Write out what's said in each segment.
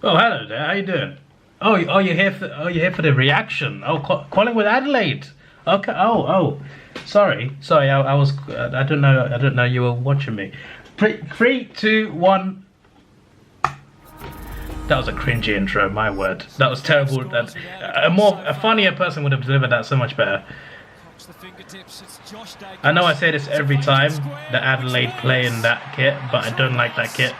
Oh, hello there. How you doing? Oh, you're here for the reaction. Oh, Collingwood Adelaide. Okay. Sorry. I was. I don't know. I don't know you were watching me. Three, two, one. That was a cringy intro. My word. That was terrible. That a funnier person would have delivered that so much better. I know I say this every time that Adelaide play in that kit, but I don't like that kit.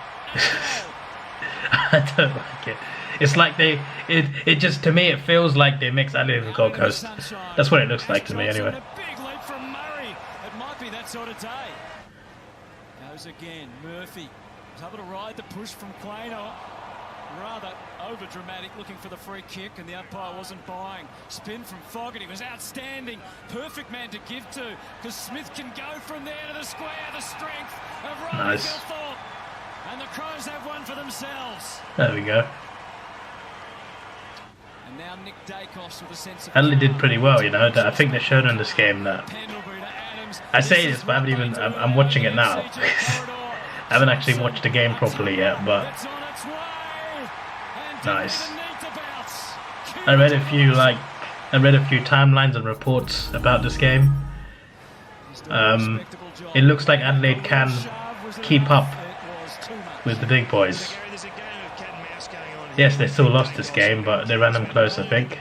I don't like it. It's like it just, to me, it feels like they mix Adelaide with Gold Coast. That's what it looks like to me, anyway. It might be that sort of day. Goes again. Murphy was able to ride the push from Quaynor. Rather over dramatic, looking for the free kick, and the umpire wasn't buying. Spin from Fogarty was outstanding. Perfect man to give to, because Smith can go from there to the square. The strength of Ryan Nice. Gilthorpe. And the Crows have one for themselves. There we go. And now Nick Dacos with a sense of Adelaide did pretty well, you know. I think they showed in this game that. I say this, but I haven't even. I'm watching it now. I haven't actually watched the game properly yet, but nice. I read a few timelines and reports about this game. It looks like Adelaide can keep up with the big boys. Yes, they still lost this game, but they ran them close, I think.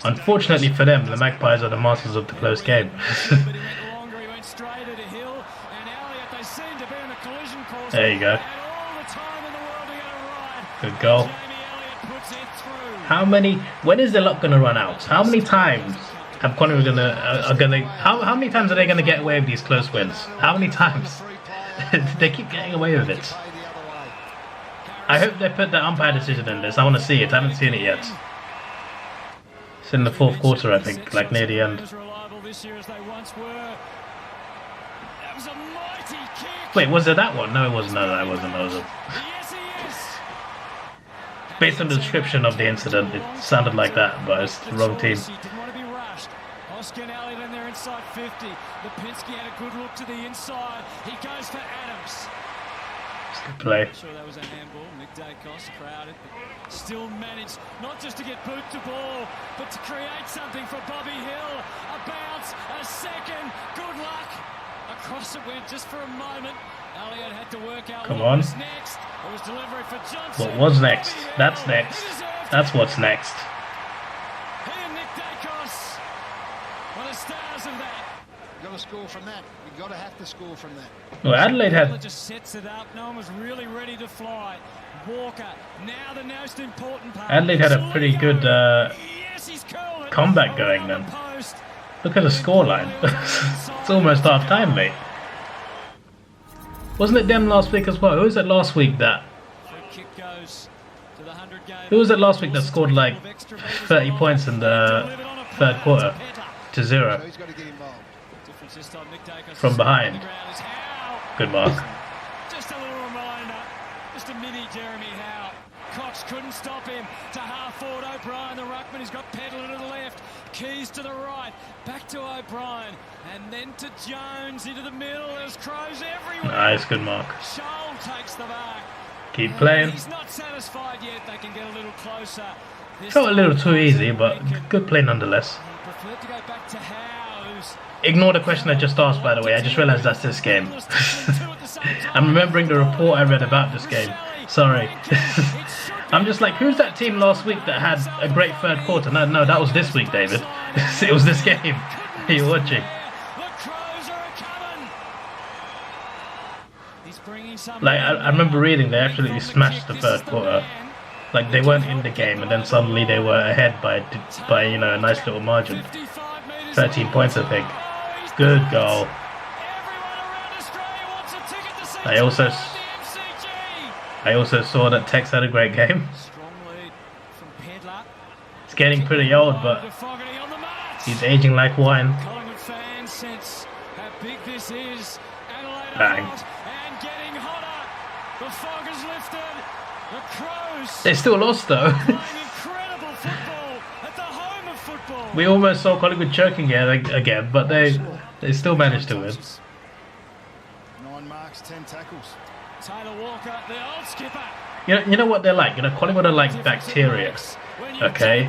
Unfortunately for them, the Magpies are the masters of the close game. There you go. Good goal. When is the luck gonna run out? How many times have Collingwood how many times are they gonna get away with these close wins? How many times? They keep getting away with it. I hope they put the umpire decision in this. I want to see it. I haven't seen it yet. It's in the fourth quarter, I think, like near the end. Wait, was it that one? No, it wasn't. No, it wasn't. Based on the description of the incident, it sounded like that, but it's the wrong team. Oscar and Elliott in there inside 50. Lipinski had a good look to the inside. He goes for Adams. It's good play. I'm sure that was a handball. Nick Dacos crowded, but still managed not just to get boot to ball, but to create something for Bobby Hill. A bounce, a second. Good luck. Across it went just for a moment. Elliott had to work out what was next. It was delivery for Johnson. What was next? That's next. That's what's next. Score from that. You've got to have to score from that. Well, Adelaide had just sets it up. No one was really ready to fly. Walker, now the most important part. Adelaide had a pretty good comeback going then. Look at the scoreline. It's almost half time, mate. Wasn't it them last week as well? Who was it last week that? Who was it last week that scored like 30 points in the third quarter to 0? From behind. Good mark. Just a little reminder. Just a mini Jeremy Howe. Cox couldn't stop him. To half forward O'Brien, the ruckman. He's got Pedal to the left. Keys to the right. Back to O'Brien. And then to Jones into the middle. There's Crows everywhere. Nice, good mark. Scholl takes the mark. Keep playing. He's not satisfied yet. They can get a little closer. Felt a little too easy, but good play nonetheless. He preferred to go back to Howe. Ignore the question I just asked, by the way. I just realised that's this game. I'm remembering the report I read about this game. Sorry. I'm just like, who's that team last week that had a great third quarter? No, that was this week, David. It was this game you're watching. Like, I remember reading they absolutely smashed the third quarter. Like, they weren't in the game, and then suddenly they were ahead by you know, a nice little margin. 13 points, I think. Good goal. I also saw that Tex had a great game. It's getting pretty old, but he's aging like wine. Bang. They still lost though. We almost saw Collingwood choking again, but they still managed to win. 9 marks, 10 tackles. Taylor Walker, the old skipper. You know what they're like? You know, Collingwood are like bacteria. Okay?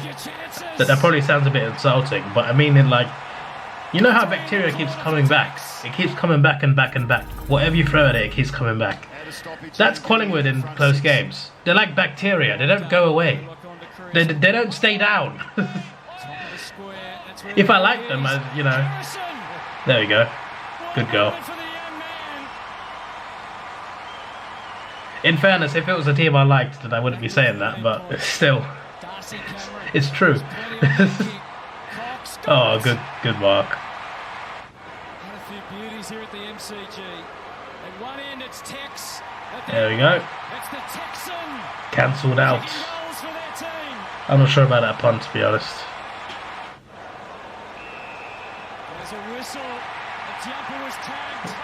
That probably sounds a bit insulting, but I mean it like, you know how bacteria keeps coming back? It keeps coming back and back and back. Whatever you throw at it, it keeps coming back. That's Collingwood in close games. They're like bacteria. They don't go away. They don't stay down. If I like them, you know. There we go. Good goal. In fairness, if it was a team I liked, then I wouldn't be saying that, but still, it's true. Oh, good mark. There we go. Cancelled out. I'm not sure about that punt, to be honest.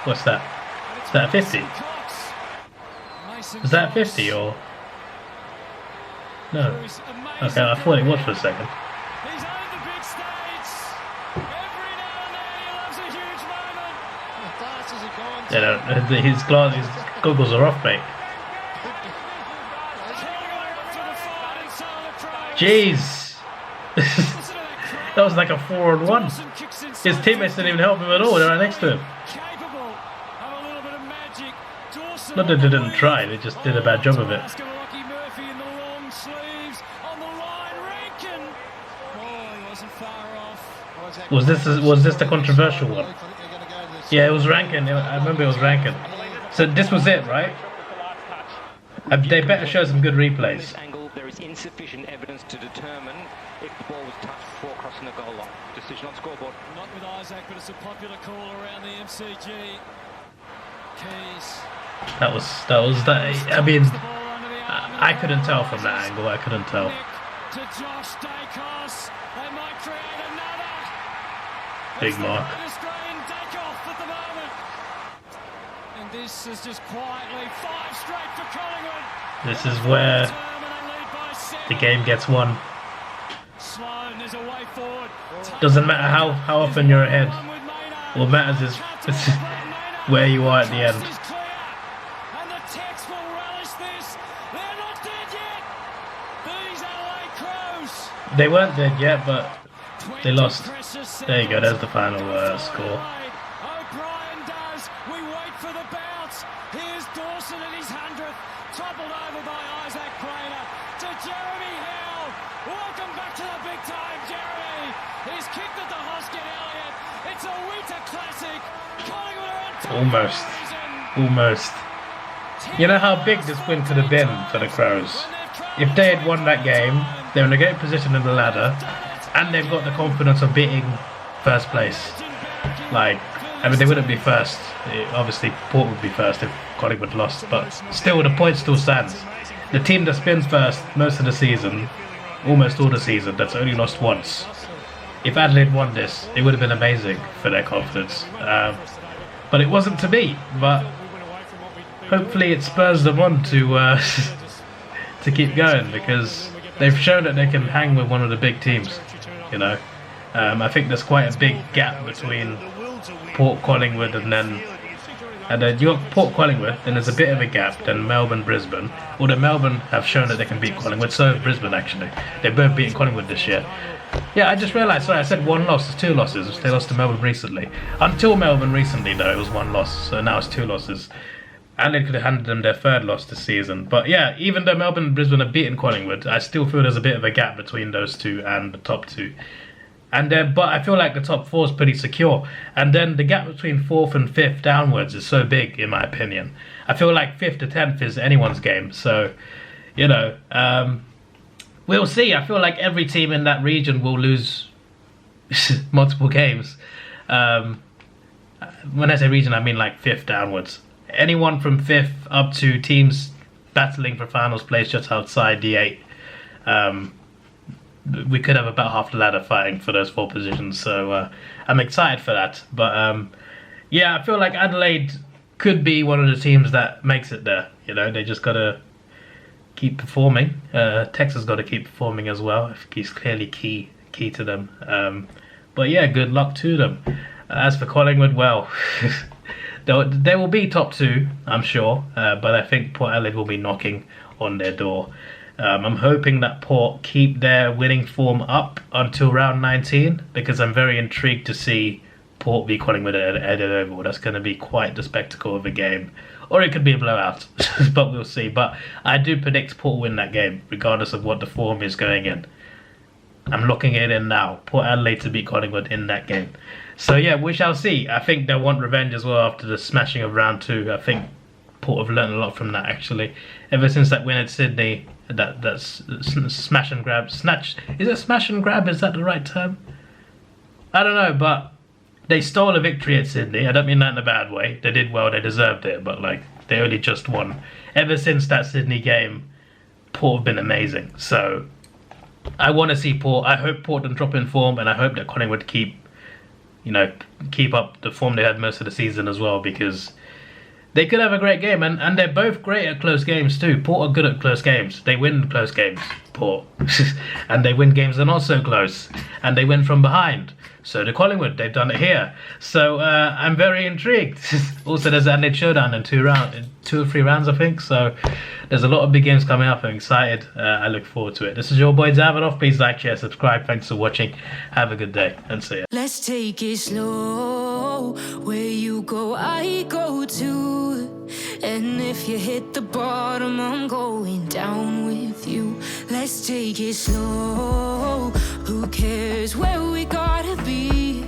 What's that? Is that a 50? Is that 50 or? No. Okay, I thought it was for a second. They don't. His goggles are off, mate. Jeez. That was like a 4-on-1. His teammates didn't even help him at all. They're right next to him. Not that they didn't try, they just did a bad job of it. Was this the controversial one? Yeah, it was Rankin. I remember it was Rankin. So this was it, right? They better show some good replays. There is insufficient evidence to determine if the ball was touched before crossing the goal line. Decision on scoreboard. Not with Isaac, but it's a popular call around the MCG. Keys. That was that. I mean, I couldn't tell from that angle. I couldn't tell. Big mark. And this is just quietly 5 straight for Collingwood. This is where the game gets won. Doesn't matter how often you're ahead. What matters is where you are at the end. They weren't dead yet, but they lost. There you go, there's the final score. O'Brien does. We wait for the bounce. Here's Dawson at his 100th. Toppled over by Isaac Prater to Jeremy Howe. Welcome back to the big time, Jeremy. He's kicked at the Hoskin Elliott. It's a winter classic. Collingwood are on top. Almost. You know how big this win could have been for the Crows? If they had won that game, they're in a great position in the ladder, and they've got the confidence of beating first place. Like, I mean, they wouldn't be first. Obviously, Port would be first if Collingwood lost, but still, the point still stands. The team that's been first most of the season, almost all the season, that's only lost once. If Adelaide won this, it would have been amazing for their confidence. But it wasn't to be. But hopefully, it spurs them on to to keep going, because they've shown that they can hang with one of the big teams. You know, I think there's quite a big gap between Port, Collingwood, and then you got Port, Collingwood, then there's a bit of a gap, then Melbourne, Brisbane. Although Melbourne have shown that they can beat Collingwood, so have Brisbane actually. They've both beaten Collingwood this year. Yeah, I just realised, sorry, I said one loss, it's 2 losses. They lost to Melbourne recently. Until Melbourne recently, though, it was 1 loss, so now it's 2 losses. And they could have handed them their 3rd loss this season. But yeah, even though Melbourne and Brisbane have beaten Collingwood, I still feel there's a bit of a gap between those two and the top 2. And then, but I feel like the top 4 is pretty secure. And then the gap between 4th and 5th downwards is so big, in my opinion. I feel like 5th to 10th is anyone's game. So, you know, we'll see. I feel like every team in that region will lose multiple games. When I say region, I mean like 5th downwards. Anyone from 5th up to teams battling for finals place just outside the 8. We could have about half the ladder fighting for those 4 positions, so I'm excited for that. But yeah, I feel like Adelaide could be one of the teams that makes it there. You know, they just got to keep performing. Texas got to keep performing as well. He's clearly key to them. But yeah, good luck to them. As for Collingwood, well, They will be top 2, I'm sure, but I think Port Adelaide will be knocking on their door. I'm hoping that Port keep their winning form up until round 19, because I'm very intrigued to see Port v Collingwood at Oval. That's going to be quite the spectacle of a game. Or it could be a blowout, but we'll see. But I do predict Port will win that game, regardless of what the form is going in. I'm looking it in now. Port Adelaide to beat Collingwood in that game. So yeah, we shall see. I think they'll want revenge as well after the smashing of round 2. I think Port have learned a lot from that, actually. Ever since that win at Sydney, that's smash and grab. Snatch. Is it smash and grab? Is that the right term? I don't know, but they stole a victory at Sydney. I don't mean that in a bad way. They did well, they deserved it, but like, they only just won. Ever since that Sydney game, Port have been amazing. So I want to see Port. I hope Port don't drop in form, and I hope that Collingwood keep up the form they had most of the season as well, because they could have a great game, and they're both great at close games too. Port are good at close games. They win close games, Port. And they win games that are not so close. And they win from behind. So do Collingwood. They've done it here. So I'm very intrigued. Also, there's an Adelaide showdown in 2 or 3 rounds, I think. So there's a lot of big games coming up. I'm excited. I look forward to it. This is your boy Davidoff. Please like, share, subscribe. Thanks for watching. Have a good day, and see ya. Let's take it slow. Where you go, I go too. And if you hit the bottom, I'm going down with you. Let's take it slow. Who cares where we gotta be?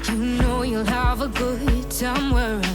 You know you'll have a good time wherever.